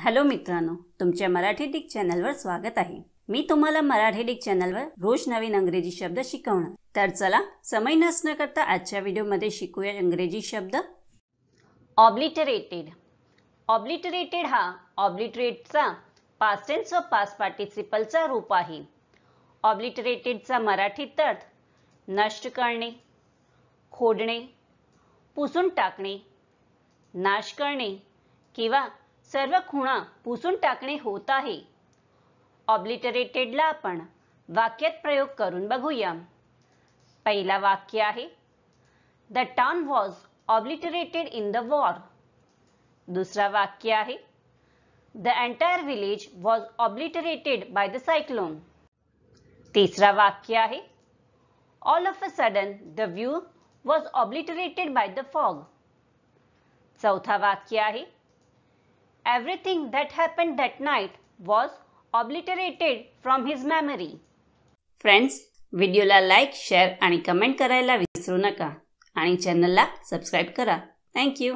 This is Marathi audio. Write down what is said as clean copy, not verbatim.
हॅलो मित्रांनो, तुमच्या मराठी डिक चॅनलवर स्वागत आहे। मी तुम्हाला मराठी डिक चॅनलवर रोज नवीन इंग्रजी शब्द शिकवणार। तर चला समय नष्ट न करता आजच्या व्हिडिओमध्ये शिकूया इंग्रजी शब्द। ऑब्लिटरेटेड। ऑब्लिटरेटेड हा ऑब्लिटरेटचा पास्ट टेन्स व पास्ट पार्टिसिपलचा रूप आहे। ऑब्लिटरेटेडचा मराठीत अर्थ नष्ट करणे, खोडणे, पुसून टाकणे, नाश करणे किंवा सर्व खुणा पुसून टाकणे होत आहे। ऑब्लिटरेटेडला आपण वाक्यात प्रयोग करून बघूया। पहिला वाक्य आहे the town was obliterated in the war. दुसरा वाक्य आहे the entire village was obliterated by the cyclone. तिसरा वाक्य आहे all of a sudden the view was obliterated by the fog. चौथा वाक्य आहे Everything that happened that night was obliterated from his memory. Friends, व्हिडिओला लाईक, शेअर आणि कमेंट करायला विसरू नका आणि चॅनलला सबस्क्राइब करा। Thank you.